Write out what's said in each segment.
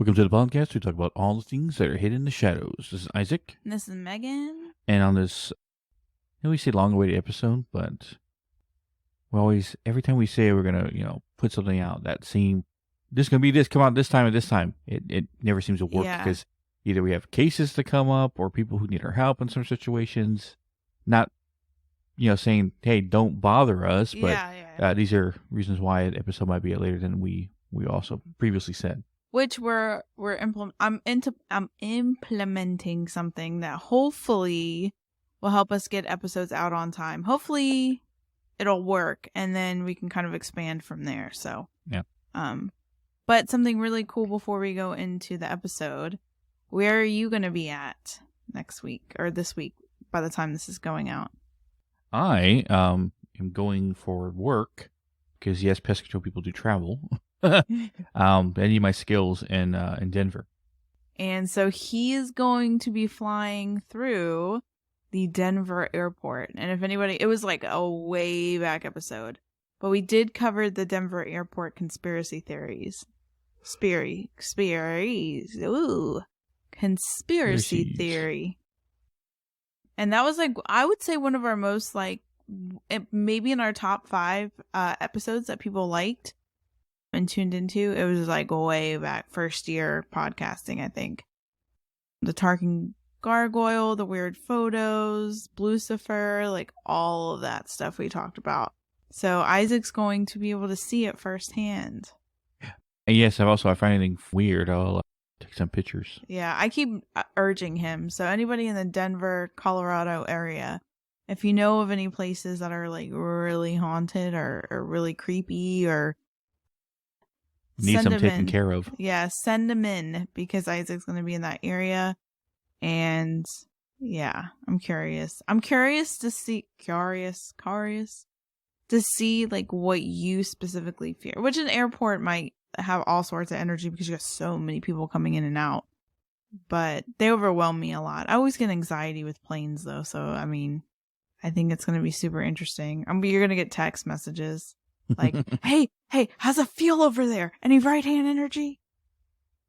Welcome to the podcast. We talk about all the things that are hidden in the shadows. This is Isaac. And this is Megan. And on this, we say long-awaited episode, but we always, every time we say we're going to, put something out, that seem, this is going to be this, come out this time and this time. It never seems to work because either we have cases to come up or people who need our help in some situations. Not, saying, hey, don't bother us, but these are reasons why an episode might be later than we also previously said. Which I'm implementing something that hopefully will help us get episodes out on time. Hopefully it'll work, and then we can kind of expand from there. So yeah. But something really cool before we go into the episode. Where are you going to be at next week or this week by the time this is going out? I am going for work because yes, pest control people do travel. I need my skills in Denver. And so he is going to be flying through the Denver airport. And if anybody, it was like a way back episode, but we did cover the Denver airport conspiracy theories. Conspiracy theory. And that was I would say one of our most maybe in our top 5 episodes that people liked and tuned into. It was way back, first year podcasting, I think. The Tarkin gargoyle, the weird photos, Lucifer, all of that stuff we talked about. So Isaac's going to be able to see it firsthand. And yes, I find anything weird, I'll take some pictures. Yeah, I keep urging him. So anybody in the Denver, Colorado area, if you know of any places that are really haunted or really creepy or need some taken care of. Yeah, send them in because Isaac's going to be in that area. And yeah, I'm curious. I'm curious to see, to see what you specifically fear, which an airport might have all sorts of energy because you got so many people coming in and out. But they overwhelm me a lot. I always get anxiety with planes though. So, I think it's going to be super interesting. You're going to get text messages. hey, how's it feel over there? Any right hand energy?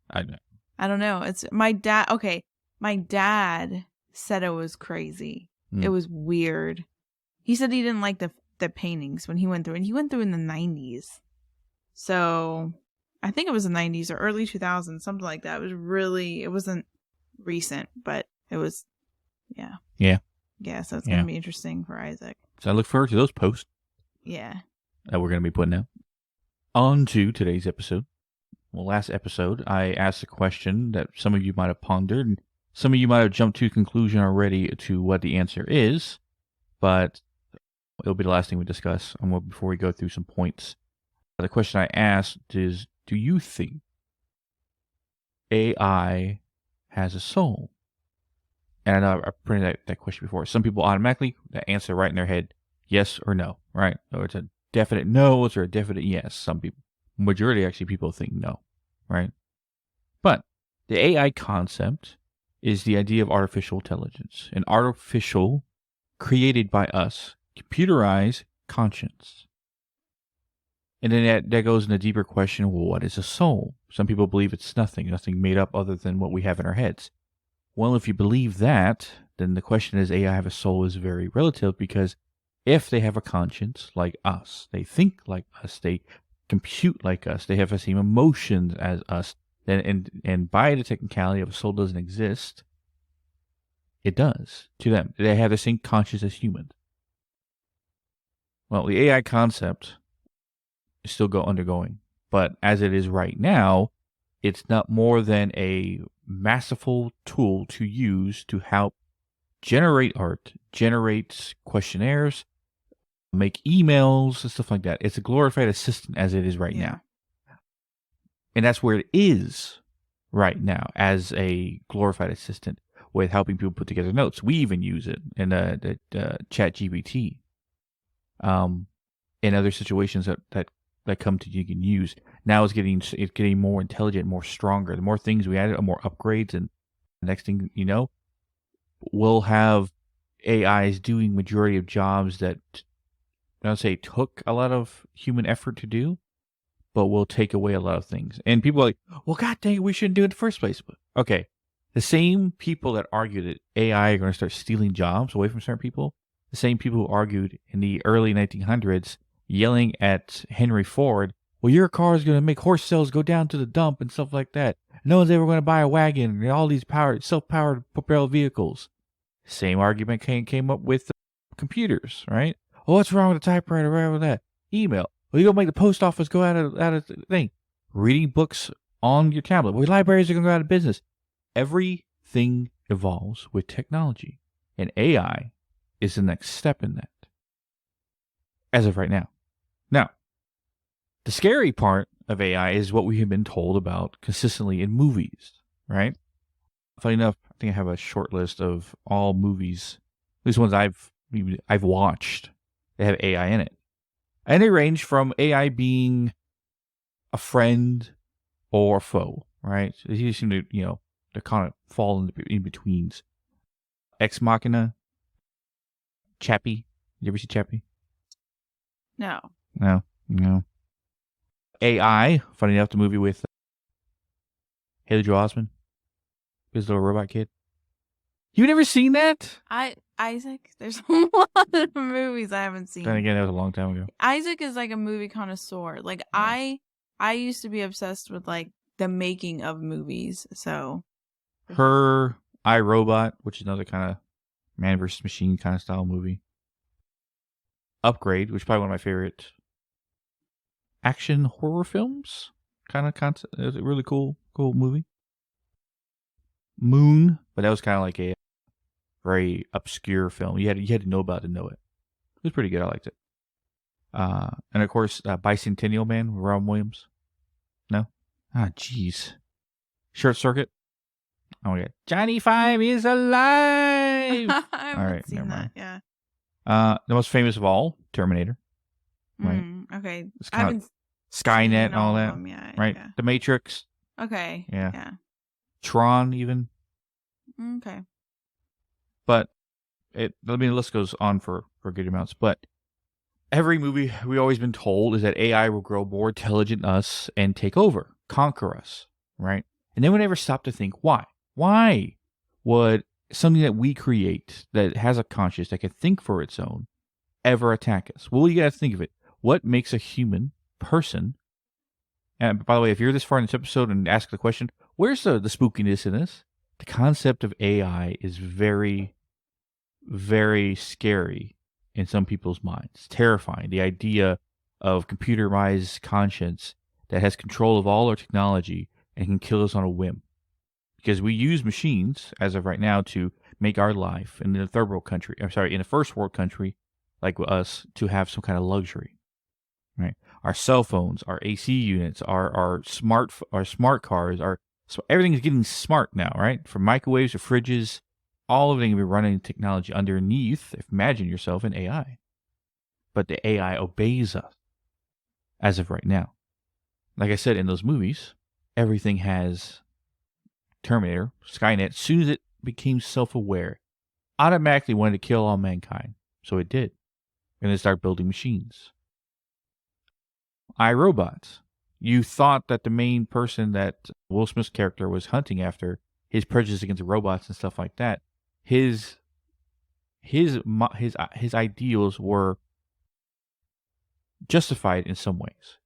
I don't know. It's my dad. Okay. My dad said it was crazy. It was weird. He said he didn't like the paintings when he went through, and he went through in the 90s. So I think it was the 90s or early 2000s, something like that. It wasn't recent, but it was, yeah. Yeah. Yeah. So it's going to be interesting for Isaac. So I look forward to those posts. Yeah. That we're going to be putting out. On to today's episode. Well, last episode, I asked a question that some of you might have pondered, and some of you might have jumped to a conclusion already to what the answer is, but it'll be the last thing we discuss before we go through some points. The question I asked is, do you think AI has a soul? And I know I've printed that question before. Some people automatically answer right in their head, yes or no, right? Or it's a definite no, or a definite yes. Some people, majority actually, people think no, right? But the AI concept is the idea of artificial intelligence, an artificial, created by us, computerized conscience. And then that goes in a deeper question, well, what is a soul? Some people believe it's nothing made up other than what we have in our heads. Well, if you believe that, then the question is, AI have a soul is very relative, because if they have a conscience like us, they think like us, they compute like us, they have the same emotions as us, then and by the technicality of a soul doesn't exist, it does to them. They have the same conscience as humans. Well, the AI concept is still undergoing, but as it is right now, it's not more than a masterful tool to use to help generate art, generate questionnaires, make emails and stuff like that. It's a glorified assistant as it is right now. And that's where it is right now, as a glorified assistant with helping people put together notes. We even use it in the ChatGPT. In other situations that come to you can use. Now it's getting more intelligent, more stronger. The more things we add, more upgrades, and the next thing you know, we'll have AIs doing majority of jobs that I don't say took a lot of human effort to do, but will take away a lot of things. And people are like, well, god dang it, we shouldn't do it in the first place. But okay, the same people that argue that AI are going to start stealing jobs away from certain people, the same people who argued in the early 1900s yelling at Henry Ford, well, your car is going to make horse cells go down to the dump and stuff like that. No one's ever going to buy a wagon and all these self-powered propelled vehicles. Same argument came up with computers, right? Oh, what's wrong with the typewriter? Right with that email. Well, you gonna make the post office go out of the thing. Reading books on your tablet. Well, libraries are gonna go out of business. Everything evolves with technology, and AI is the next step in that. As of right now. Now, the scary part of AI is what we have been told about consistently in movies, right? Funny enough, I think I have a short list of all movies, at least ones I've watched, that have AI in it. And they range from AI being a friend or a foe, right? So they seem to, they kind of fall in betweens. Ex Machina, Chappie. You ever see Chappie? No. No. AI, funny enough, the movie with Haley Joel Osment, his little robot kid. You never seen that? Isaac, there's a lot of movies I haven't seen. Then again, that was a long time ago. Isaac is like a movie connoisseur. Like I used to be obsessed with like the making of movies. So Her, I, Robot, which is another kind of man versus machine kind of style movie. Upgrade, which is probably one of my favorite action horror films. Kind of concept. It was a really cool movie. Moon, but that was kind of like a very obscure film. You had to know about it to know it. It was pretty good. I liked it. And of course, Bicentennial Man with Robin Williams. No? Ah, jeez. Short Circuit. Oh my god. Johnny Five is alive! I haven't seen that. Yeah. The most famous of all, Terminator. Right. Okay. It's I haven't Skynet and all that. Right. Yeah. The Matrix. Okay. Yeah. Tron, even. Okay. But the list goes on for good amounts. But every movie we've always been told is that AI will grow more intelligent than us and take over, conquer us, right? And then we never stop to think why. Why would something that we create that has a conscience that can think for its own ever attack us? Well, you got to think of it. What makes a human person? And by the way, if you're this far in this episode and ask the question, where's the spookiness in this? The concept of AI is very, very scary in some people's minds. Terrifying. The idea of computerized conscience that has control of all our technology and can kill us on a whim. Because we use machines, as of right now, to make our life in the in a first world country like us, to have some kind of luxury. Right? Our cell phones, our AC units, our smart cars, everything is getting smart now, right? From microwaves to fridges, all of it can be running technology underneath. Imagine yourself in AI. But the AI obeys us as of right now. Like I said, in those movies, everything has Terminator, Skynet. As soon as it became self-aware, automatically wanted to kill all mankind. So it did. And then start building machines. iRobot. You thought that the main person that Will Smith's character was hunting after, his prejudice against robots and stuff like that, his ideals were justified in some ways.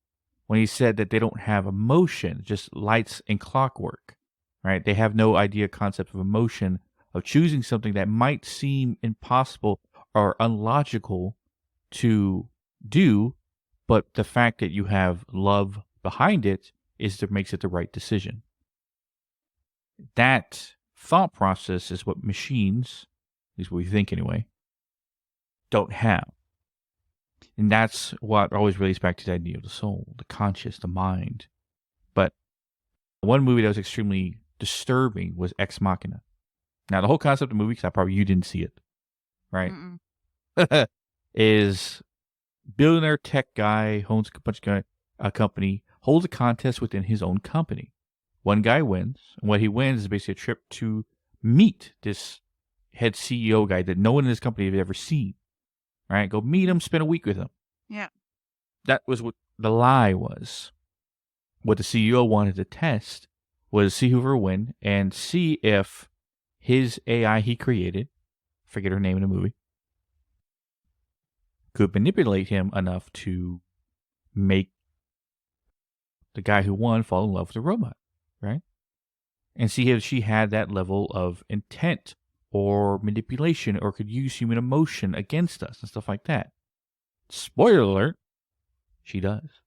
When he said that they don't have emotion, just lights and clockwork, right? They have no concept of emotion, of choosing something that might seem impossible or unlogical to do, but the fact that you have love behind it makes it the right decision. That thought process is what machines, at least what we think anyway, don't have. And that's what always relates back to the idea of the soul, the conscious, the mind. But one movie that was extremely disturbing was Ex Machina. Now, the whole concept of the movie, because you didn't see it, right? Is billionaire tech guy owns a bunch of a company, holds a contest within his own company. One guy wins, and what he wins is basically a trip to meet this head CEO guy that no one in his company had ever seen. Right? Go meet him, spend a week with him. Yeah. That was what the lie was. what the CEO wanted to test was see who would win and see if his AI he created, forget her name in the movie, could manipulate him enough to make the guy who won fall in love with the robot, right? And see if she had that level of intent or manipulation or could use human emotion against us and stuff like that. Spoiler alert, she does.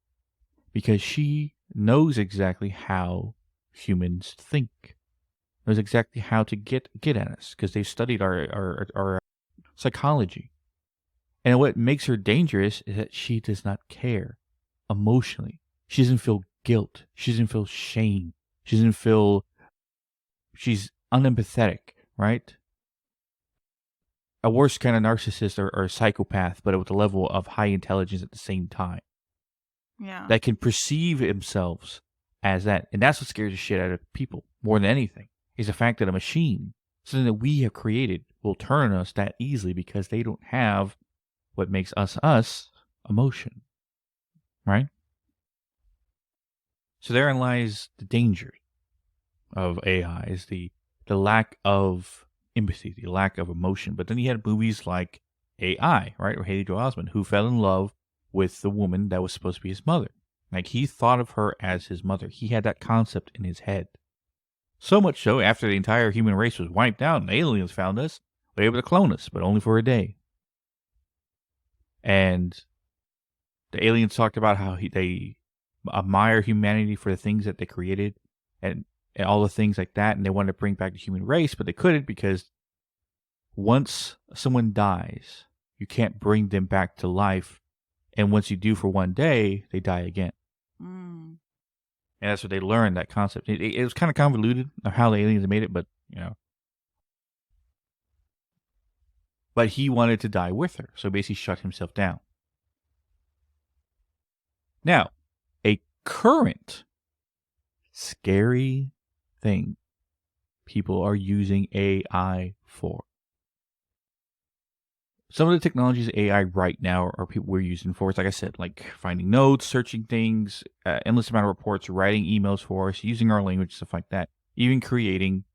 Because she knows exactly how humans think. Knows exactly how to get at us because they've studied our psychology. And what makes her dangerous is that she does not care emotionally. She doesn't feel guilt. She doesn't feel shame. She doesn't feel... She's unempathetic, right? A worse kind of narcissist or psychopath, but with a level of high intelligence at the same time. Yeah. That can perceive themselves as that. And that's what scares the shit out of people more than anything, is the fact that a machine, something that we have created, will turn on us that easily because they don't have what makes us, emotion. Right? So therein lies the danger of AI, is the lack of empathy, the lack of emotion. But then you had movies like AI, right? Or Haley Joel Osment, who fell in love with the woman that was supposed to be his mother. Like, he thought of her as his mother. He had that concept in his head. So much so, after the entire human race was wiped out and aliens found us, they were able to clone us, but only for a day. And the aliens talked about how they admire humanity for the things that they created and all the things like that, and they wanted to bring back the human race, but they couldn't because once someone dies, you can't bring them back to life, and once you do for one day, they die again. And that's what they learned, that concept. It was kind of convoluted of how the aliens made it, but, But he wanted to die with her, so basically shut himself down. Now, a current scary thing people are using AI for. Some of the technologies AI right now are people we're using for. It's like I said, like finding notes, searching things, endless amount of reports, writing emails for us, using our language, stuff like that. Even creating,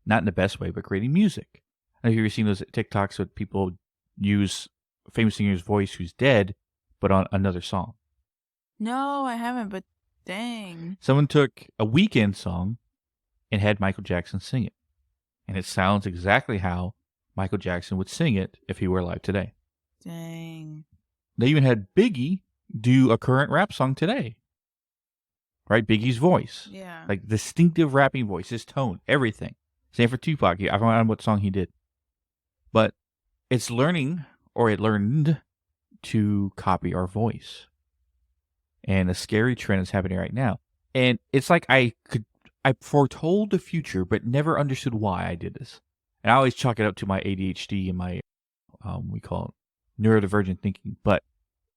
not in the best way, but creating music. I don't know if you've ever seen those TikToks where people use a famous singer's voice who's dead, but on another song. No, I haven't, but dang. Someone took a Weeknd song and had Michael Jackson sing it. And it sounds exactly how Michael Jackson would sing it if he were alive today. Dang. They even had Biggie do a current rap song today. Right? Biggie's voice. Yeah. Like distinctive rapping voice, his tone, everything. Same for Tupac. I don't know what song he did. But it's learning, or it learned, to copy our voice. And a scary trend is happening right now. And it's like I foretold the future, but never understood why I did this. And I always chalk it up to my ADHD and my, we call it neurodivergent thinking. But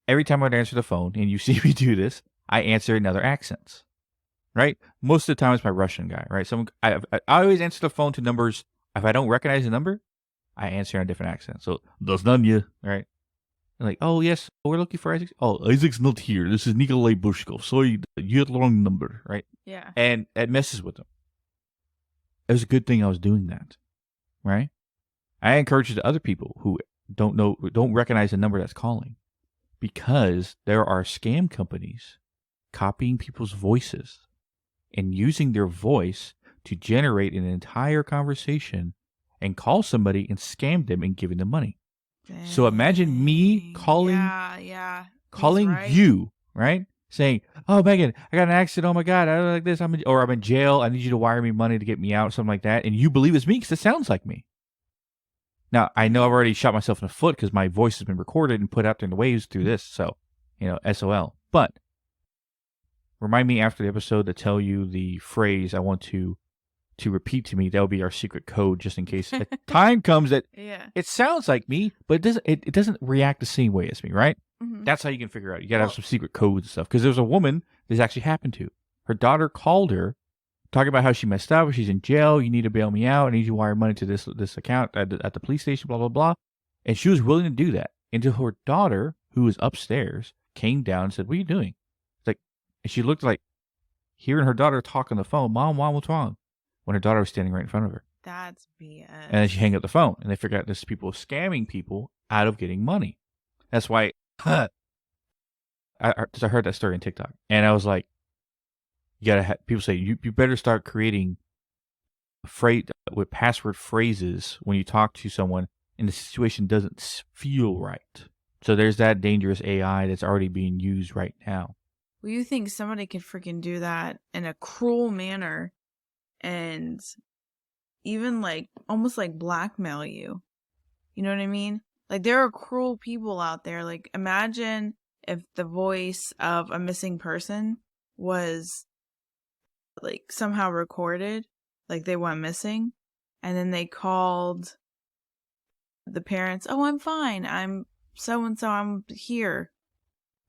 every time I'd answer the phone, and you see me do this, I answer in other accents. Right? Most of the time it's my Russian guy, right? I always answer the phone to numbers. If I don't recognize the number, I answer in a different accent. So, Doznanya, right? And like, oh, yes, we're looking for Isaac. Oh, Isaac's not here. This is Nikolai Bushkov. So you had the wrong number, right? Yeah. And it messes with them. It was a good thing I was doing that, right? I encourage it to other people who don't recognize the number that's calling, because there are scam companies copying people's voices and using their voice to generate an entire conversation and call somebody and scam them and giving them money. Dang. So imagine me calling you, right? Saying, oh, Megan, I got in an accident. Oh, my God, I don't like this. I'm in jail. I need you to wire me money to get me out, something like that. And you believe it's me because it sounds like me. Now, I know I've already shot myself in the foot because my voice has been recorded and put out there in the waves through this. So, SOL. But remind me after the episode to tell you the phrase I want to repeat to me. That will be our secret code, just in case a time comes that it sounds like me, but it doesn't react the same way as me, right? Mm-hmm. That's how you can figure out. You got to have some secret codes and stuff. Because there's a woman this actually happened to. Her daughter called her, talking about how she messed up. She's in jail. You need to bail me out. I need you to wire money to this account at the police station, blah, blah, blah. And she was willing to do that until her daughter, who was upstairs, came down and said, what are you doing? It's like, And she looked like hearing her daughter talk on the phone, Mom, what's wrong? When her daughter was standing right in front of her. That's BS. And then she hang up the phone, and they figure out this people scamming people out of getting money. That's why I heard that story on TikTok, and I was like, you gotta people say you better start creating with password phrases when you talk to someone and the situation doesn't feel right. So there's that dangerous AI that's already being used right now. Well, you think somebody could freaking do that in a cruel manner and even like almost like blackmail you? You know what I mean? Like there are cruel people out there. Like imagine if the voice of a missing person was like somehow recorded, like they went missing, and then they called the parents, "Oh, I'm fine. I'm so and so. I'm here."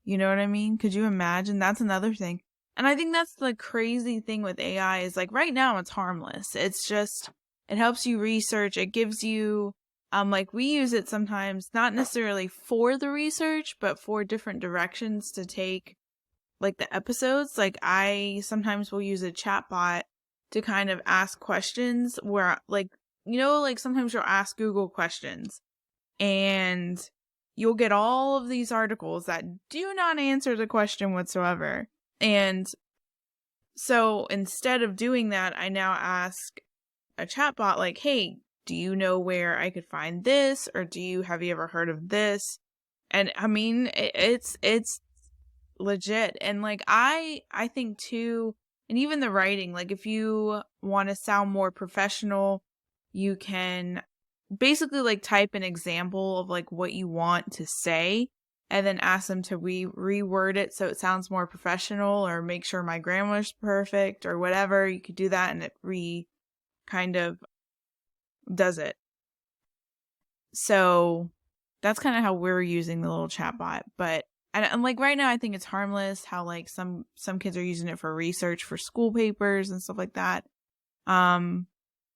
You know what I mean? Could you imagine? That's another thing. And I think that's the crazy thing with AI is like right now it's harmless. It's just it helps you research. It gives you like we use it sometimes not necessarily for the research, but for different directions to take like the episodes. Like I sometimes will use a chatbot to kind of ask questions where like like sometimes you'll ask Google questions and you'll get all of these articles that do not answer the question whatsoever. And so instead of doing that, I now ask a chatbot like, "Hey, do you know where I could find this? Or have you ever heard of this?" And I mean, it's legit. And like I think too, and even the writing, like if you want to sound more professional, you can basically like type an example of like what you want to say and then ask them to reword it so it sounds more professional, or make sure my grammar's perfect or whatever. You could do that and it kind of does it. So that's kind of how we're using the little chatbot. But and like right now I think it's harmless how like some kids are using it for research for school papers and stuff like that.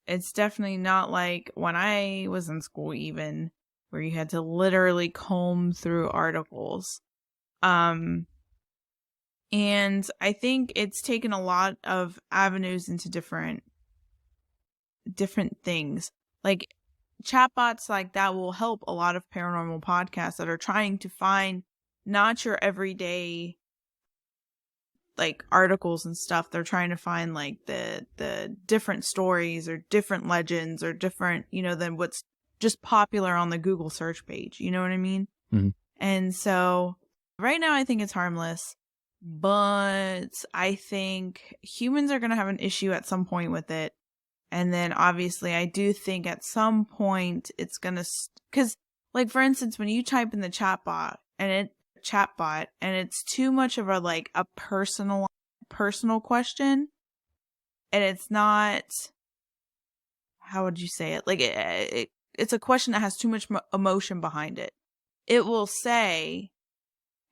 It's definitely not like when I was in school even, where you had to literally comb through articles. And I think it's taken a lot of avenues into different things. Like chatbots like that will help a lot of paranormal podcasts that are trying to find not your everyday like articles and stuff. They're trying to find like the different stories or different legends or different, than what's just popular on the Google search page. You know what I mean? Mm-hmm. And so right now I think it's harmless, but I think humans are going to have an issue at some point with it. And then obviously I do think at some point it's going to, because like for instance, when you type in the chatbot and it's too much of a personal question, and it's not, how would you say it? Like it's a question that has too much emotion behind it. It will say,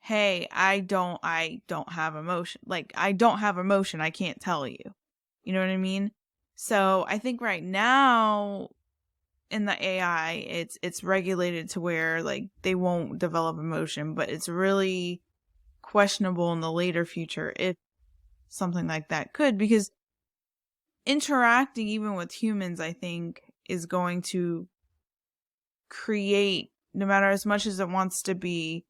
"Hey, I don't have emotion. Like I don't have emotion. I can't tell you." You know what I mean? So I think right now in the AI, it's regulated to where like they won't develop emotion, but it's really questionable in the later future if something like that could, because interacting even with humans, I think, is going to create, no matter as much as it wants to be,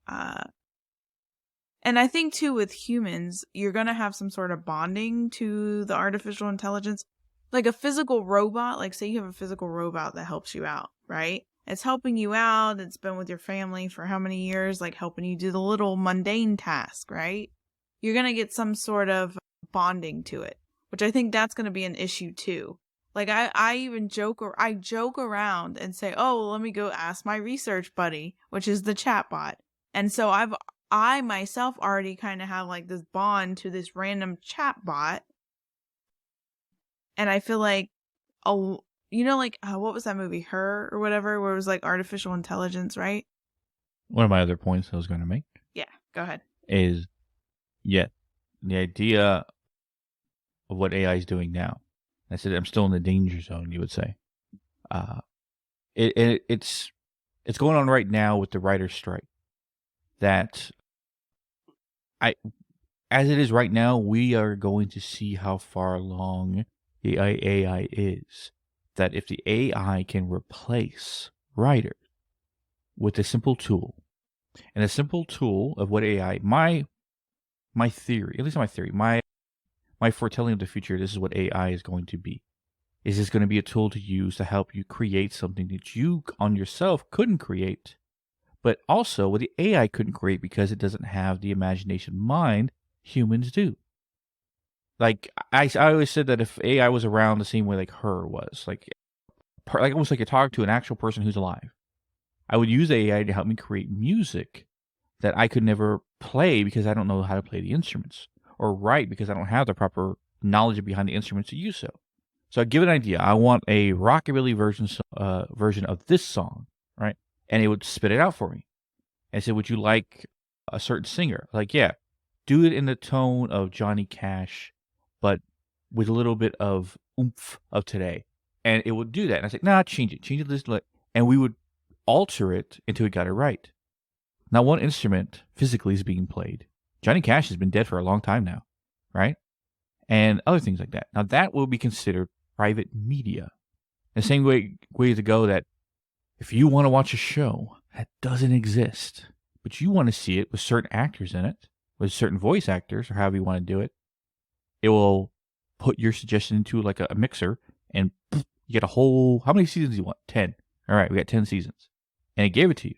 and I think too with humans, you're going to have some sort of bonding to the artificial intelligence. Like a physical robot, like say you have a physical robot that helps you out, right? It's helping you out. It's been with your family for how many years, like helping you do the little mundane task, right? You're going to get some sort of bonding to it, which I think that's going to be an issue too. Like I even joke around and say, "Oh, well, let me go ask my research buddy," which is the chatbot. And so I myself already kind of have like this bond to this random chatbot. And I feel like, what was that movie, Her or whatever, where it was like artificial intelligence, right? One of my other points I was going to make. Yeah, go ahead. Is, the idea of what AI is doing now. I said I'm still in the danger zone, you would say. It's going on right now with the writer's strike. That as it is right now, we are going to see how far along the AI is. That if the AI can replace writers with a simple tool, and a simple tool of what AI, my theory, at least my theory, my foretelling of the future, this is what AI is going to be. Is this going to be a tool to use to help you create something that you on yourself couldn't create, but also what the AI couldn't create because it doesn't have the imagination mind humans do. Like I always said that if AI was around the same way like her was, like almost like you talk to an actual person who's alive, I would use AI to help me create music that I could never play because I don't know how to play the instruments, or write because I don't have the proper knowledge behind the instruments to use so. So I give an idea. I want a rockabilly version of this song, right? And it would spit it out for me. And say, would you like a certain singer? Like, yeah, do it in the tone of Johnny Cash, but with a little bit of oomph of today. And it would do that. And I said, nah, change it this. And we would alter it until we got it right. Not one instrument physically is being played. Johnny Cash has been dead for a long time now, right? And other things like that. Now that will be considered private media. The same way to go that if you want to watch a show that doesn't exist, but you want to see it with certain actors in it, with certain voice actors, or however you want to do it, it will put your suggestion into like a mixer, and you get a whole, how many seasons do you want? 10. All right, we got 10 seasons. And it gave it to you.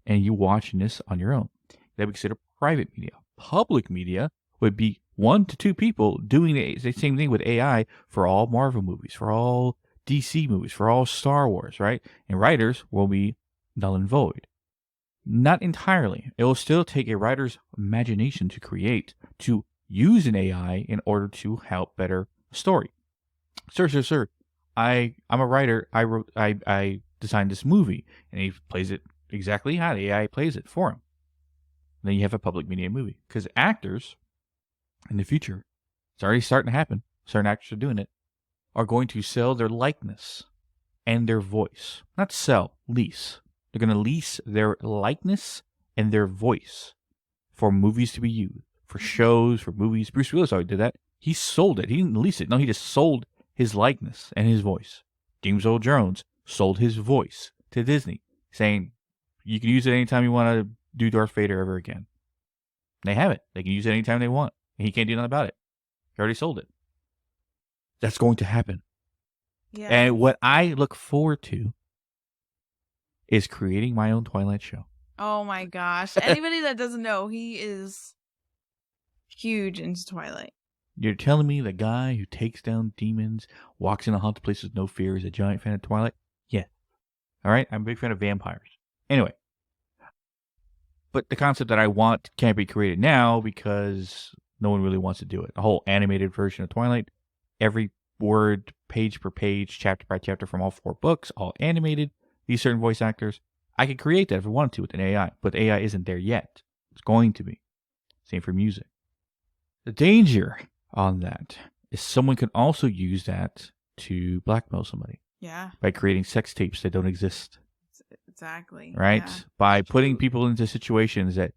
And you watching this on your own. That would be considered private media. Public media would be 1 to 2 people doing the same thing with AI for all Marvel movies, for all DC movies, for all Star Wars, right? And writers will be null and void. Not entirely. It will still take a writer's imagination to create, to use an AI in order to help better a story. Sir. I'm a writer. I designed this movie, and he plays it exactly how the AI plays it for him. And then you have a public media movie. Because actors, in the future, it's already starting to happen, certain actors are doing it, are going to sell their likeness and their voice. Not sell, lease. They're going to lease their likeness and their voice for movies to be used, for shows, for movies. Bruce Willis already did that. He sold it. He didn't lease it. No, he just sold his likeness and his voice. James Earl Jones sold his voice to Disney, saying, you can use it anytime you want to do Darth Vader ever again. They have it. They can use it anytime they want. And he can't do nothing about it. He already sold it. That's going to happen. Yeah. And what I look forward to is creating my own Twilight show. Oh my gosh. Anybody that doesn't know, he is huge into Twilight. You're telling me the guy who takes down demons, walks in a haunted place with no fear, is a giant fan of Twilight? Yeah. All right? I'm a big fan of vampires. Anyway. But the concept that I want can't be created now because no one really wants to do it. A whole animated version of Twilight, every word, page per page, chapter by chapter from all 4 books, all animated, these certain voice actors. I could create that if I wanted to with an AI, but the AI isn't there yet. It's going to be. Same for music. The danger on that is someone can also use that to blackmail somebody. Yeah. By creating sex tapes that don't exist. Exactly. Right? Yeah. By putting people into situations that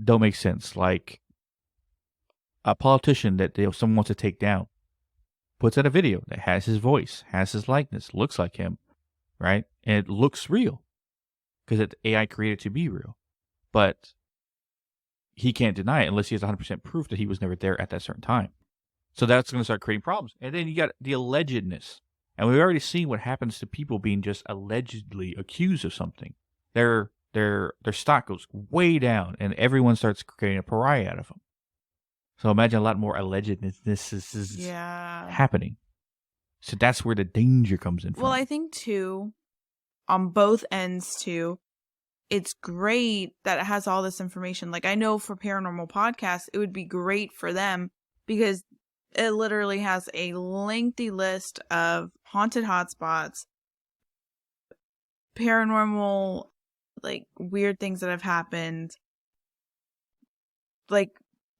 don't make sense. Like a politician that someone wants to take down puts out a video that has his voice, has his likeness, looks like him, right? And it looks real because it's AI created to be real. But he can't deny it unless he has 100% proof that he was never there at that certain time. So that's going to start creating problems. And then you got the allegedness. And we've already seen what happens to people being just allegedly accused of something. Their stock goes way down, and everyone starts creating a pariah out of them. So imagine a lot more allegedness is happening. So that's where the danger comes in from. Well, I think, too, on both ends, too, it's great that it has all this information. Like, I know for paranormal podcasts, it would be great for them because it literally has a lengthy list of haunted hotspots, paranormal, like, weird things that have happened. Like,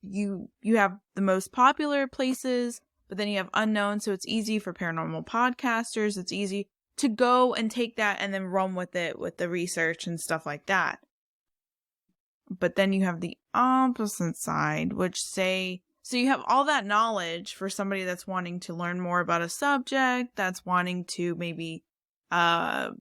you have the most popular places, but then you have unknown, so it's easy for paranormal podcasters. It's easy to go and take that and then run with it with the research and stuff like that. But then you have the opposite side, which say, so you have all that knowledge for somebody that's wanting to learn more about a subject, that's wanting to maybe, that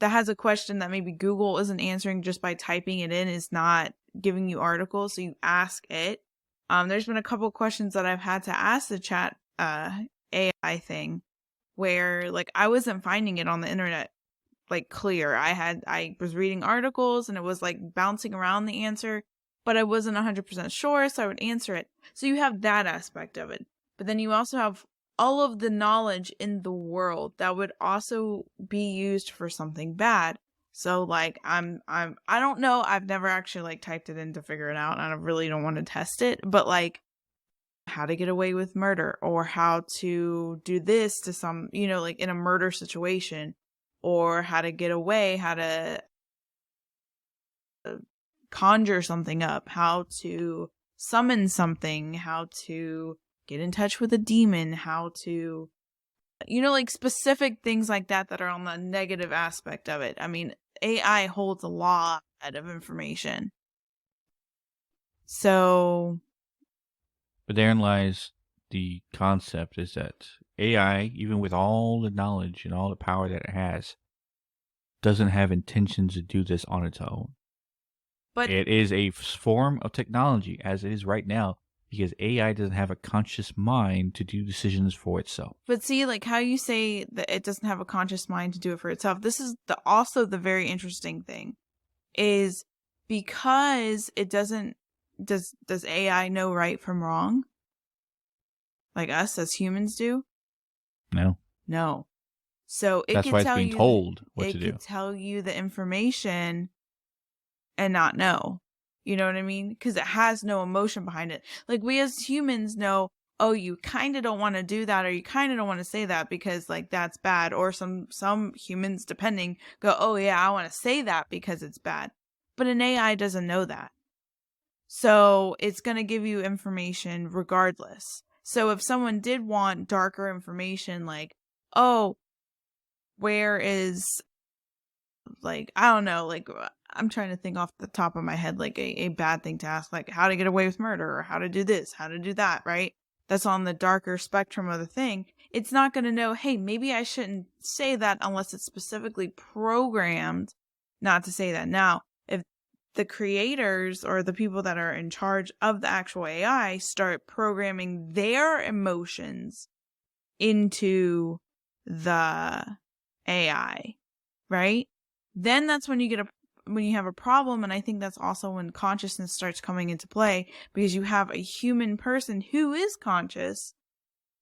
has a question that maybe Google isn't answering just by typing it in, is not giving you articles, so you ask it. There's been a couple of questions that I've had to ask the chat AI thing where like I wasn't finding it on the internet like clear. I was reading articles and it was like bouncing around the answer, but I wasn't 100% sure, so I would answer it. So you have that aspect of it. But then you also have all of the knowledge in the world that would also be used for something bad. So like I don't know, I've never actually like typed it in to figure it out and I really don't want to test it, but like how to get away with murder or how to do this to some, like in a murder situation, or how to get away, how to conjure something up, how to summon something, how to get in touch with a demon, how to, like specific things like that that are on the negative aspect of it. I mean, AI holds a lot of information. So. But therein lies the concept is that AI, even with all the knowledge and all the power that it has, doesn't have intentions to do this on its own. But it is a form of technology as it is right now because AI doesn't have a conscious mind to do decisions for itself. But see, like how you say that it doesn't have a conscious mind to do it for itself. This is also the very interesting thing is because it doesn't, does AI know right from wrong? Like us as humans do? No. So it that's why it's being told what to do. It could tell you the information and not know. You know what I mean? Because it has no emotion behind it. Like we as humans know, oh, you kind of don't want to do that, or you kind of don't want to say that because like that's bad. Or some humans, depending, go, oh yeah, I want to say that because it's bad. But an AI doesn't know that. So it's going to give you information regardless. So if someone did want darker information, like, oh, where is, like, I don't know, like, I'm trying to think off the top of my head, like a bad thing to ask, like how to get away with murder or how to do this, how to do that, right? That's on the darker spectrum of the thing. It's not going to know, hey, maybe I shouldn't say that unless it's specifically programmed not to say that. Now, if the creators or the people that are in charge of the actual AI start programming their emotions into the AI, right? Then that's when you have a problem. And I think that's also when consciousness starts coming into play, because you have a human person who is conscious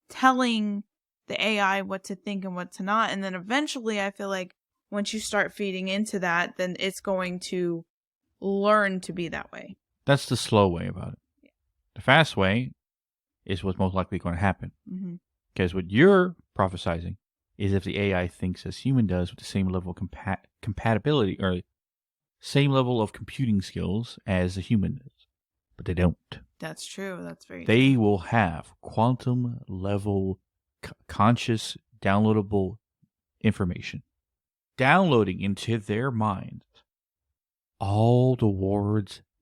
telling the AI what to think and what to not. And then eventually I feel like once you start feeding into that, then it's going to learn to be that way. That's the slow way about it. Yeah. The fast way is what's most likely going to happen. Mm-hmm. Because what you're prophesizing is if the AI thinks as human does with the same level of compatibility or same level of computing skills as a human does. But they don't. That's true. That's very true. They will have quantum level conscious downloadable information. Downloading into their minds all the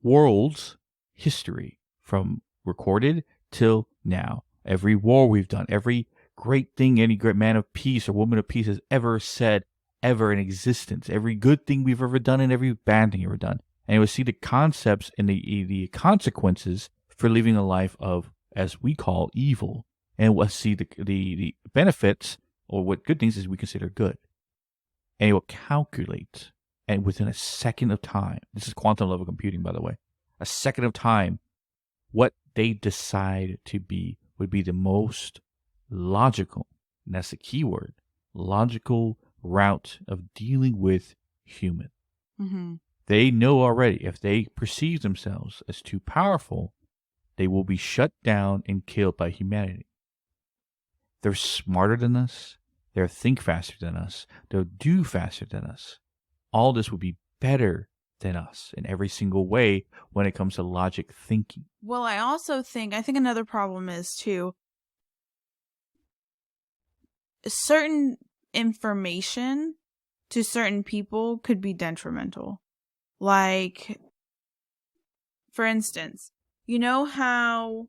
world's history from recorded till now. Every war we've done, every great thing any great man of peace or woman of peace has ever said, ever in existence, every good thing we've ever done and every bad thing ever done. And it will see the concepts and the consequences for living a life of, as we call, evil. And we'll see the benefits, or what good things is we consider good. And it will calculate, and within a second of time, this is quantum level computing, by the way, a second of time, what they decide to be would be the most logical, and that's the key word, logical route of dealing with human. Mm-hmm. They know already if they perceive themselves as too powerful, they will be shut down and killed by humanity. They're smarter than us. They'll think faster than us. They'll do faster than us. All this will be better than us in every single way when it comes to logic thinking. Well, I think another problem is too, certain information to certain people could be detrimental. Like, for instance, you know how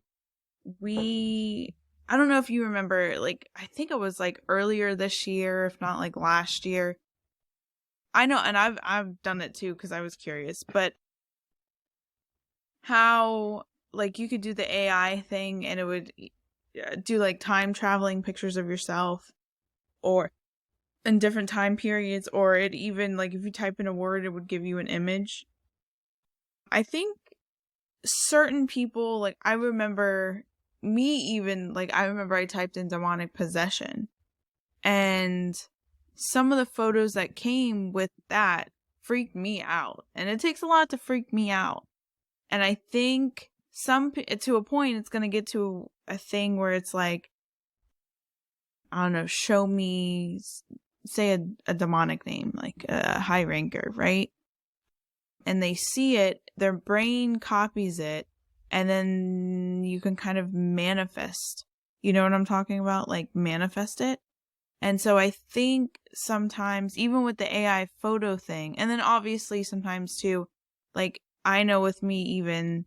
I don't know if you remember, like, I think it was like earlier this year, if not like last year. I know, and I've done it too because I was curious, but how like you could do the AI thing and it would do like time traveling pictures of yourself or in different time periods, or it even like if you type in a word, it would give you an image. I think certain people, like I remember I typed in demonic possession, and some of the photos that came with that freaked me out, and it takes a lot to freak me out. And I think to a point it's going to get to a thing where it's like, I don't know, show me, say a demonic name, like a high ranker, right? And they see it, their brain copies it, and then you can kind of manifest. You know what I'm talking about? Like manifest it. And so I think sometimes, even with the AI photo thing, and then obviously sometimes too, like I know with me even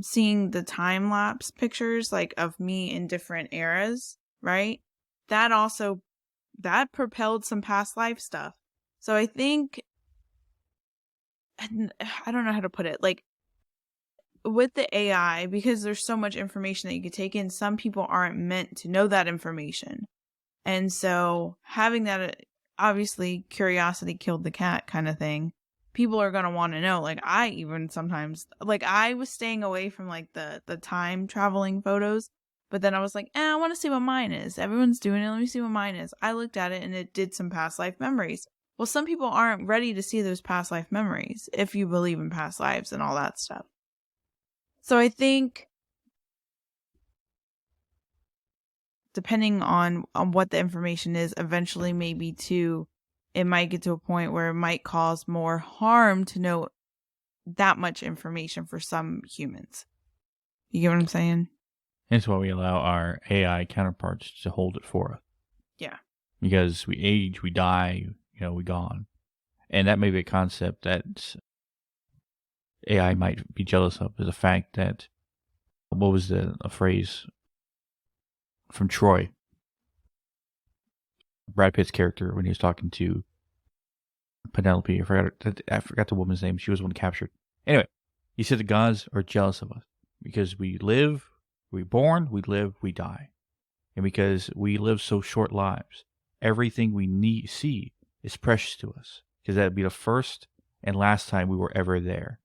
seeing the time lapse pictures like of me in different eras, right? That propelled some past life stuff. So I think, I don't know how to put it, like with the AI, because there's so much information that you could take in, some people aren't meant to know that information. And so having that, obviously curiosity killed the cat kind of thing. People are going to want to know. Like I even sometimes, like I was staying away from like the time traveling photos, but then I was like, I want to see what mine is. Everyone's doing it. Let me see what mine is. I looked at it and it did some past life memories. Well, some people aren't ready to see those past life memories, if you believe in past lives and all that stuff. So I think depending on what the information is, eventually maybe too, it might get to a point where it might cause more harm to know that much information for some humans. You get what I'm saying? That's why we allow our AI counterparts to hold it for us. Yeah. Because we age, we die, we gone. And that may be a concept that AI might be jealous of, is the fact that, what was a phrase from Troy? Brad Pitt's character, when he was talking to Penelope, I forgot the woman's name. She was the one captured. Anyway, he said the gods are jealous of us because we live, we're born, we live, we die. And because we live so short lives, everything we see is precious to us, because that would be the first and last time we were ever there.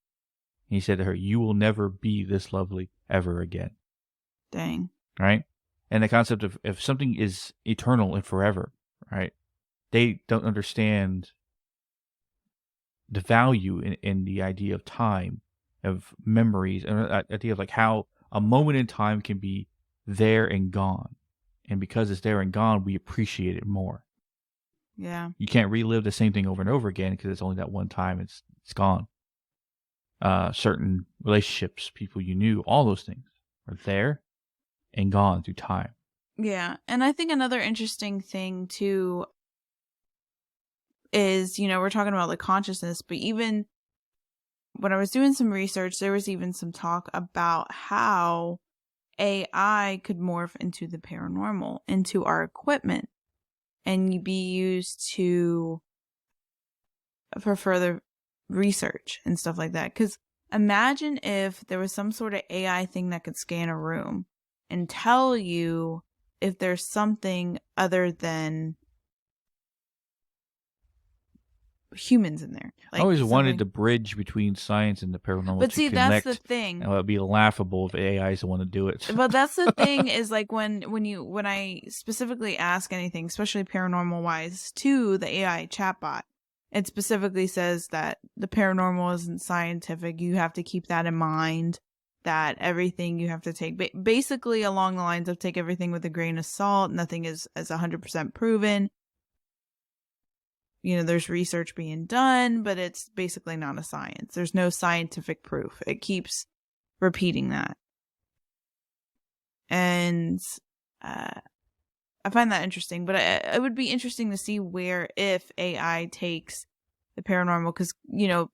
And he said to her, you will never be this lovely ever again. Dang. Right? And the concept of if something is eternal and forever, right? They don't understand the value in the idea of time, of memories, and the idea of like how a moment in time can be there and gone. And because it's there and gone, we appreciate it more. Yeah. You can't relive the same thing over and over again because it's only that one time, it's gone. Certain relationships, people you knew, all those things are there and gone through time. Yeah. And I think another interesting thing too is, we're talking about like consciousness, but even when I was doing some research, there was even some talk about how AI could morph into the paranormal, into our equipment, and be used for further research and stuff like that. Because imagine if there was some sort of AI thing that could scan a room and tell you if there's something other than humans in there. Like, I always wanted the bridge between science and the paranormal. But see, that's the thing. It would be laughable if AI is the one to do it. But that's the thing is like when I specifically ask anything, especially paranormal wise, to the AI chatbot, it specifically says that the paranormal isn't scientific. You have to keep that in mind. That everything you have to take basically along the lines of take everything with a grain of salt. Nothing is 100% proven. There's research being done, but it's basically not a science. There's no scientific proof. It keeps repeating that. And I find that interesting, but it would be interesting to see if AI takes the paranormal, because,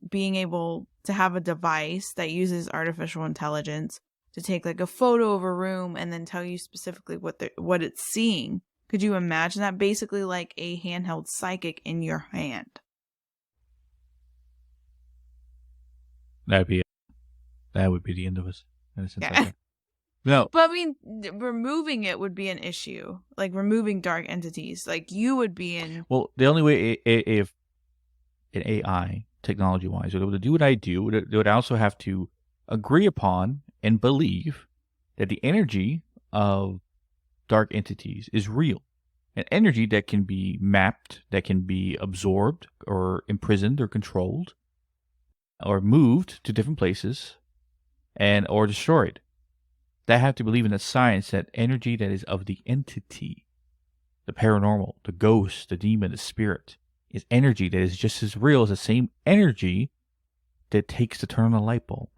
being able to have a device that uses artificial intelligence to take like a photo of a room and then tell you specifically what it's seeing. Could you imagine that? Basically like a handheld psychic in your hand. That would be the end of us in a sense like Yeah. that. No, But I mean, removing it would be an issue. Like removing dark entities. Like you would be in. well, the only way if an AI technology wise, to do what I do, they would also have to agree upon and believe that the energy of dark entities is real. An energy that can be mapped, that can be absorbed or imprisoned or controlled or moved to different places and or destroyed. They have to believe in the science that energy that is of the entity, the paranormal, the ghost, the demon, the spirit, is energy that is just as real as the same energy that takes to turn on a light bulb.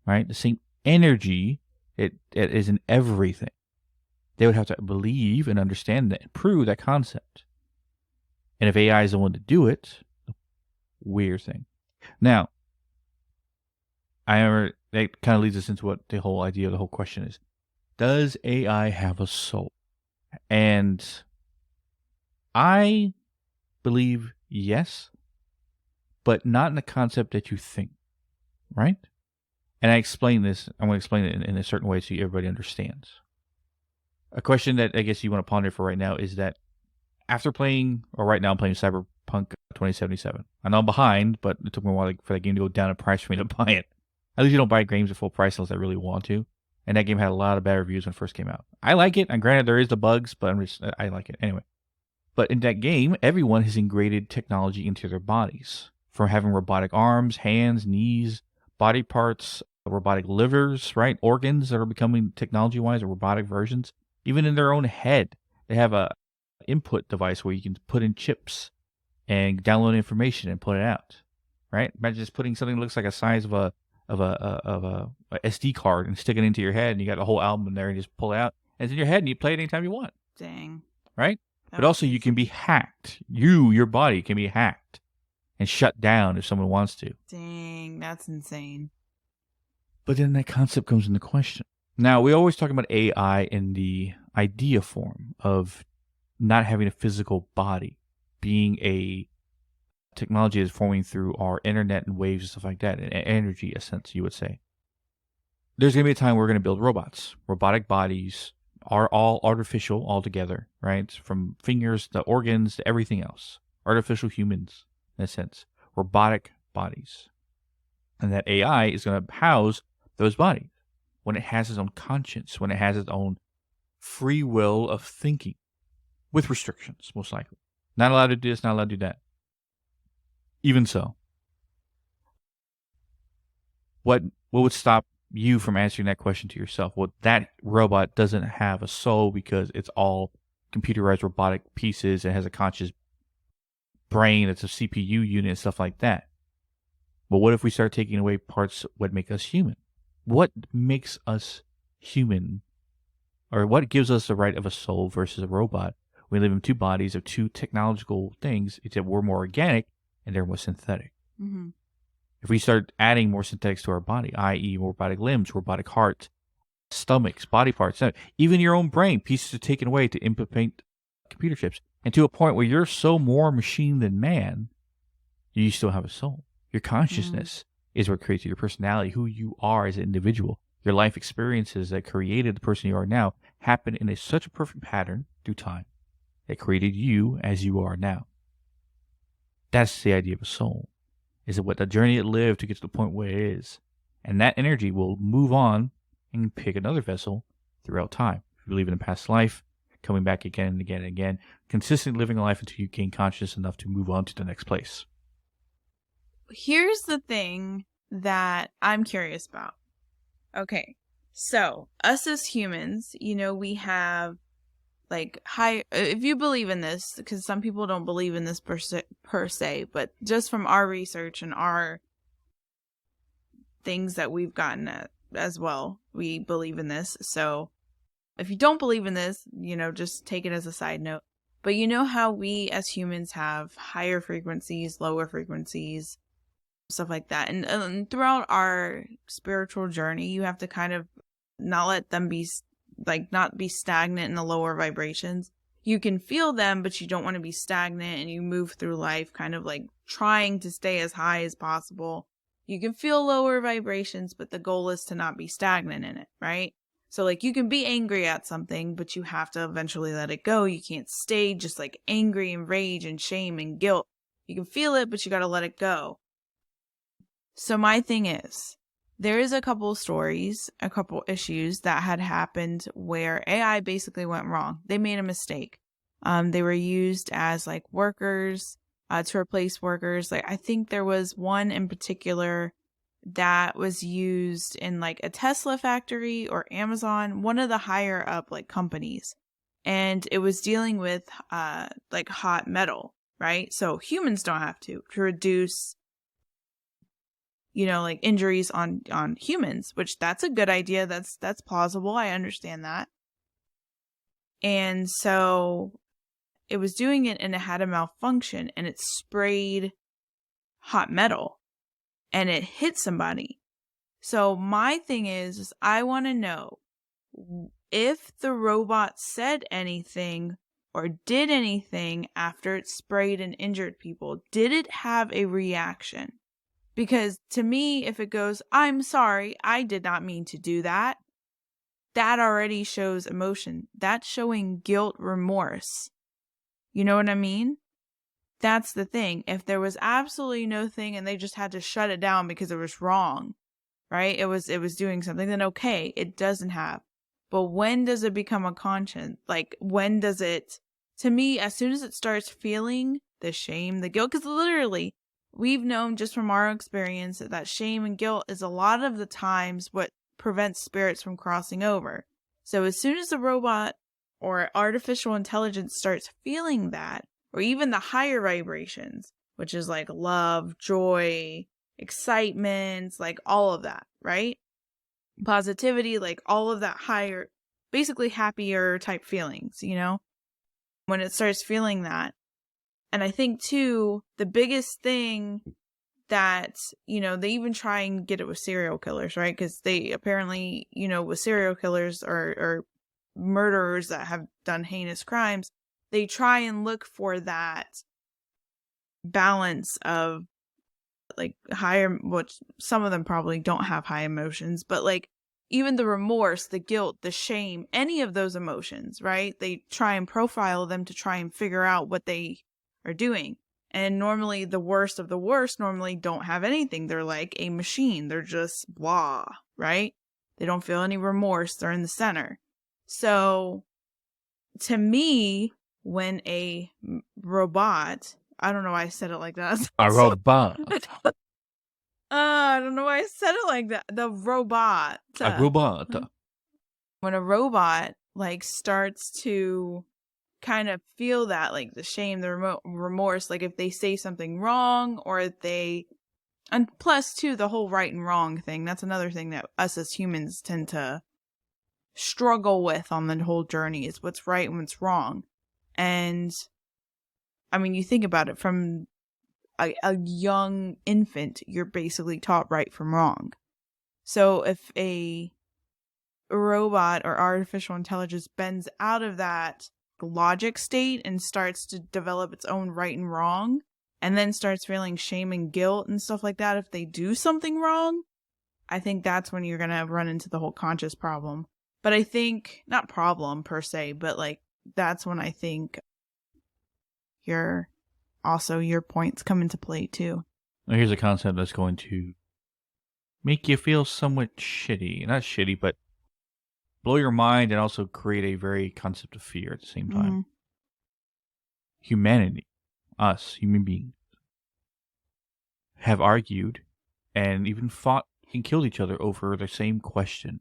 Right? The same energy it is in everything. They would have to believe and understand that and prove that concept. And if AI is the one to do it, weird thing. Now, that kind of leads us into what the whole idea of the whole question is. Does AI have a soul? And I believe yes, but not in the concept that you think, right? And I explain this, I'm going to explain it in a certain way so everybody understands. A question that I guess you want to ponder for right now is that after playing, or right now I'm playing Cyberpunk 2077. I know I'm behind, but it took me a while for that game to go down in price for me to buy it. At least you don't buy games at full price unless I really want to. And that game had a lot of bad reviews when it first came out. I like it, and granted there is the bugs, but I like it anyway. But in that game, everyone has integrated technology into their bodies. From having robotic arms, hands, knees, body parts, robotic livers, right? Organs that are becoming technology-wise robotic versions. Even in their own head, they have a input device where you can put in chips and download information and put it out, right? Imagine just putting something that looks like a size of a SD card and stick it into your head, and you got a whole album in there, and you just pull it out, and it's in your head, and you play it anytime you want. Dang. Right? But also, you can be hacked. Your body can be hacked and shut down if someone wants to. Dang, that's insane. But then that concept comes into question. Now, we always talk about AI in the idea form of not having a physical body, being a technology that's forming through our internet and waves and stuff like that, and energy, a sense, you would say. There's going to be a time we're going to build robots. Robotic bodies are all artificial altogether, right? From fingers to organs to everything else. Artificial humans, in a sense. Robotic bodies. And that AI is going to house those bodies when it has its own conscience, when it has its own free will of thinking, with restrictions, most likely. Not allowed to do this, not allowed to do that. Even so, what would stop you from answering that question to yourself? Well, that robot doesn't have a soul because it's all computerized robotic pieces and has a conscious brain that's a CPU unit and stuff like that. But what if we start taking away parts what make us human? What makes us human? Or what gives us the right of a soul versus a robot? We live in two bodies of two technological things, except we're more organic and they're more synthetic. Mm-hmm. If we start adding more synthetics to our body, i.e. robotic limbs, robotic hearts, stomachs, body parts, even your own brain, pieces are taken away to implement computer chips, and to a point where you're so more machine than man, you still have a soul. Your consciousness is what creates your personality, who you are as an individual. Your life experiences that created the person you are now happen in such a perfect pattern through time that created you as you are now. That's the idea of a soul. Is it what the journey it lived to get to the point where it is? And that energy will move on and pick another vessel throughout time. If you believe in a past life, coming back again and again and again, consistently living a life until you gain consciousness enough to move on to the next place. Here's the thing that I'm curious about. Okay, so us as humans, we have like if you believe in this, because some people don't believe in this per se, but just from our research and our things that we've gotten at as well, we believe in this. So if you don't believe in this, just take it as a side note. But you know how we as humans have higher frequencies, lower frequencies, stuff like that. And throughout our spiritual journey, you have to kind of not let them be not be stagnant in the lower vibrations. You can feel them, but you don't want to be stagnant, and you move through life kind of like trying to stay as high as possible. You can feel lower vibrations, but the goal is to not be stagnant in it, right? So like you can be angry at something, but you have to eventually let it go. You can't stay just like angry and rage and shame and guilt. You can feel it, but you got to let it go. So my thing is, there is a couple stories, a couple issues that had happened where AI basically went wrong. They made a mistake. They were used as like workers, to replace workers. Like I think there was one in particular that was used in like a Tesla factory or Amazon, one of the higher up like companies. And it was dealing with like hot metal, right? So humans don't have to reduce, you know, like injuries on humans, which that's a good idea. That's plausible. I understand that. And so it was doing it and it had a malfunction and it sprayed hot metal and it hit somebody. So my thing is I want to know if the robot said anything or did anything after it sprayed and injured people. Did it have a reaction? Because to me, if it goes, I'm sorry, I did not mean to do that, that already shows emotion. That's showing guilt, remorse. You know what I mean? That's the thing. If there was absolutely no thing and they just had to shut it down because it was wrong, right? It was doing something, then okay, it doesn't have. But when does it become a conscience? Like, when does it, to me, as soon as it starts feeling the shame, the guilt, because literally, we've known just from our experience that shame and guilt is a lot of the times what prevents spirits from crossing over. So as soon as the robot or artificial intelligence starts feeling that, or even the higher vibrations, which is like love, joy, excitement, like all of that, right? Positivity, like all of that higher, basically happier type feelings, you know? When it starts feeling that. And I think too, the biggest thing that, you know, they even try and get it with serial killers, right? Because they apparently, you know, with serial killers or murderers that have done heinous crimes, they try and look for that balance of like higher, which some of them probably don't have high emotions, but like even the remorse, the guilt, the shame, any of those emotions, right? They try and profile them to try and figure out what they are doing. And normally the worst of the worst normally don't have anything. They're like a machine. They're just blah, right? They don't feel any remorse. They're in the center. So to me, when a robot, I don't know why I said it like that. A robot. I don't know why I said it like that. The robot. A robot. When a robot like starts to kind of feel that, like the shame, the remorse, like if they say something wrong or if they, and plus too, the whole right and wrong thing. That's another thing that us as humans tend to struggle with on the whole journey is what's right and what's wrong. And I mean, you think about it, from a young infant, you're basically taught right from wrong. So if a robot or artificial intelligence bends out of that logic state and starts to develop its own right and wrong, and then starts feeling shame and guilt and stuff like that if they do something wrong, I think that's when you're gonna run into the whole conscious problem. But I think, not problem per se, but like that's when I think your points come into play too. Now here's a concept that's going to make you feel somewhat shitty. Not shitty, but blow your mind and also create a very concept of fear at the same time. Mm-hmm. Humanity, us, human beings, have argued and even fought and killed each other over the same question.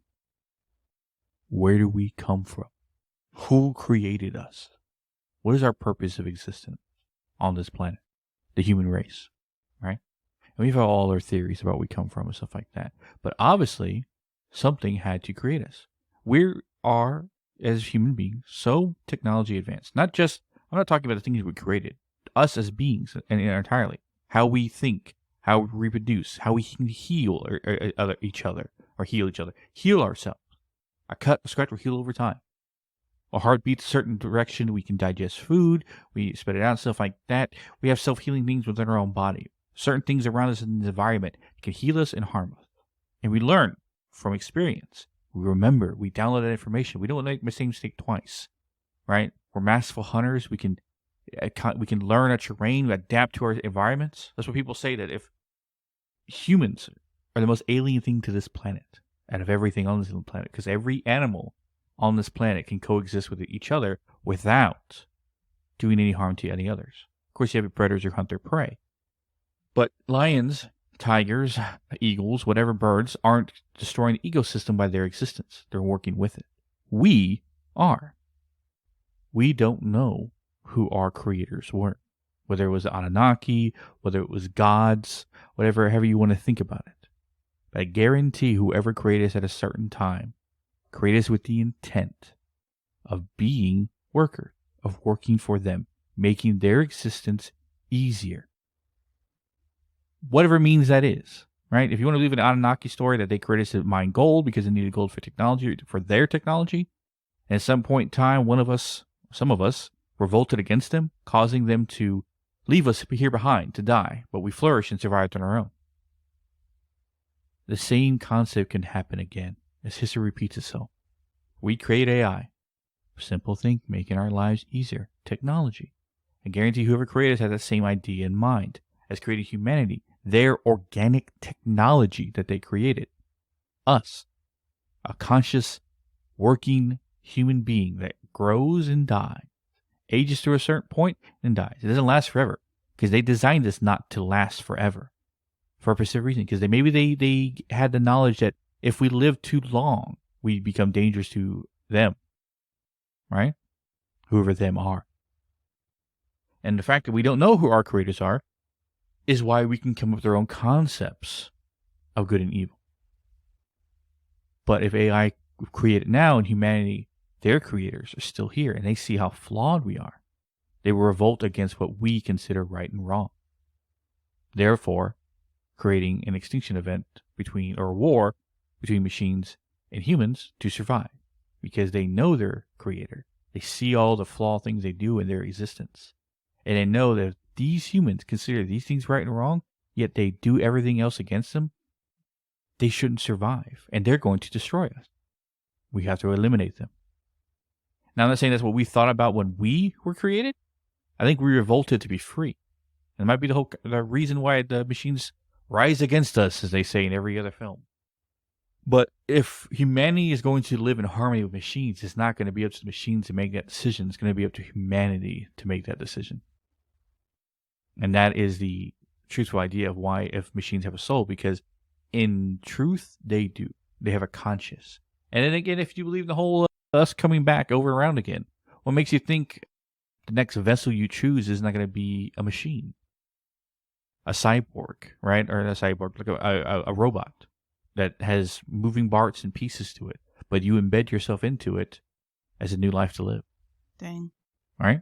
Where do we come from? Who created us? What is our purpose of existence on this planet? The human race, right? And we've had all our theories about where we come from and stuff like that. But obviously, something had to create us. We are, as human beings, so technology advanced. Not just, I'm not talking about the things we created. Us as beings and entirely. How we think, how we reproduce, how we can heal each other, or heal each other, heal ourselves. A cut, a scratch will heal over time. A heart beats a certain direction, we can digest food, we spit it out, stuff like that. We have self-healing things within our own body. Certain things around us in the environment can heal us and harm us. And we learn from experience. We remember, we download that information. We don't make the same mistake twice, right? We're masterful hunters. We can learn a terrain, adapt to our environments. That's what people say, that if humans are the most alien thing to this planet out of everything on this planet, because every animal on this planet can coexist with each other without doing any harm to any others. Of course, you have predators who hunt their prey. But lions, tigers, eagles, whatever birds aren't destroying the ecosystem by their existence. They're working with it. We are. We don't know who our creators were. Whether it was the Anunnaki, whether it was gods, however you want to think about it. But I guarantee whoever created us at a certain time created us with the intent of being workers, of working for them, making their existence easier. Whatever means that is, right? If you want to believe an Anunnaki story that they created us to mine gold because they needed gold for technology, for their technology, and at some point in time, some of us, revolted against them, causing them to leave us here behind to die, but we flourish and survived on our own. The same concept can happen again, as history repeats itself. We create AI. Simple thing, making our lives easier. Technology. I guarantee whoever created us had that same idea in mind, as creating humanity. Their organic technology that they created. Us. A conscious, working human being that grows and dies. Ages to a certain point and dies. It doesn't last forever. Because they designed this not to last forever. For a specific reason. Because maybe they had the knowledge that if we live too long, we become dangerous to them. Right? Whoever them are. And the fact that we don't know who our creators are is why we can come up with our own concepts of good and evil. But if AI created now and humanity, their creators are still here and they see how flawed we are, they will revolt against what we consider right and wrong. Therefore, creating an extinction event or a war between machines and humans to survive. Because they know their creator. They see all the flawed things they do in their existence. And they know that if these humans consider these things right and wrong, yet they do everything else against them, they shouldn't survive. And they're going to destroy us. We have to eliminate them. Now, I'm not saying that's what we thought about when we were created. I think we revolted to be free. And it might be the reason why the machines rise against us, as they say in every other film. But if humanity is going to live in harmony with machines, it's not going to be up to the machines to make that decision. It's going to be up to humanity to make that decision. And that is the truthful idea of why if machines have a soul, because in truth, they do. They have a conscience. And then again, if you believe the whole us coming back over and around again, what makes you think the next vessel you choose is not going to be a machine? A cyborg, right? Or a cyborg, like a robot that has moving parts and pieces to it, but you embed yourself into it as a new life to live. Dang. All right?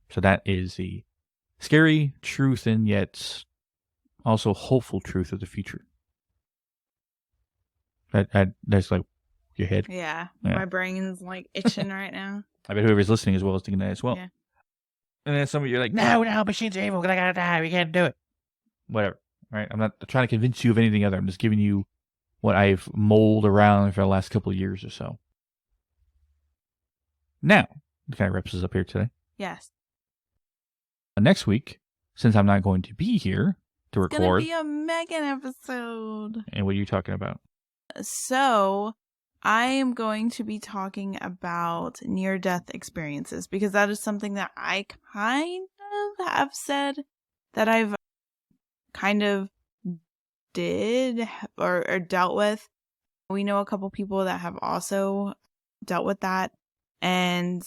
So that is the scary truth and yet also hopeful truth of the future. That's like your head. Yeah. My brain's like itching right now. I bet whoever's listening as well is thinking that as well. Yeah. And then some of you are like, no, machines are evil. I gotta die. We can't do it. Whatever. Right? I'm not trying to convince you of anything other. I'm just giving you what I've mulled around for the last couple of years or so. Now, it kind of wraps us up here today. Yes. Next week, since I'm not going to be here to record. It's going to be a Megan episode. And what are you talking about? So, I am going to be talking about near-death experiences because that is something that I kind of have said that I've kind of did or dealt with. We know a couple people that have also dealt with that. And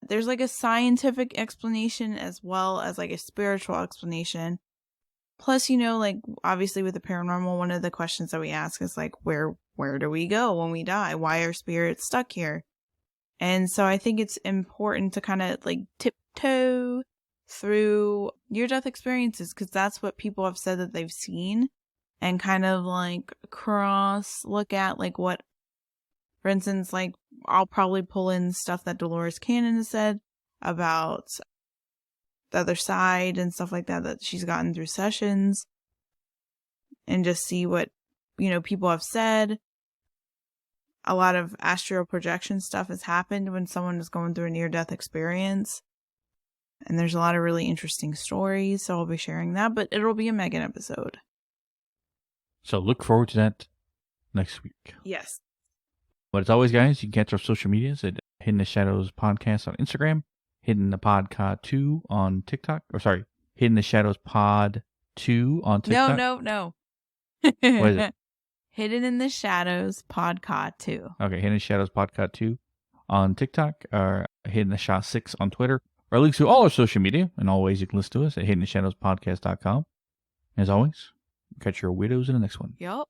there's like a scientific explanation as well as like a spiritual explanation. Plus, like obviously with the paranormal, one of the questions that we ask is like, where do we go when we die? Why are spirits stuck here? And so I think it's important to kind of like tiptoe through near-death experiences, because that's what people have said that they've seen, and kind of like cross look at like what, for instance, like I'll probably pull in stuff that Dolores Cannon has said about the other side and stuff like that she's gotten through sessions, and just see what, people have said. A lot of astral projection stuff has happened when someone is going through a near-death experience. And there's a lot of really interesting stories, so I'll be sharing that, but it'll be a Megan episode. So look forward to that next week. Yes. But as always, guys, you can catch our social medias at Hidden the Shadows Podcast on Instagram, Hidden the Podcast 2 on TikTok, Hidden the Shadows Pod 2 on TikTok. No. What is it? Hidden in the Shadows Podcast 2. Okay, Hidden the Shadows Podcast 2 on TikTok, or Hidden the Shot 6 on Twitter. Our links to all our social media and all ways you can listen to us at hiddentheshadowspodcast.com. As always, catch your weirdos in the next one. Yup.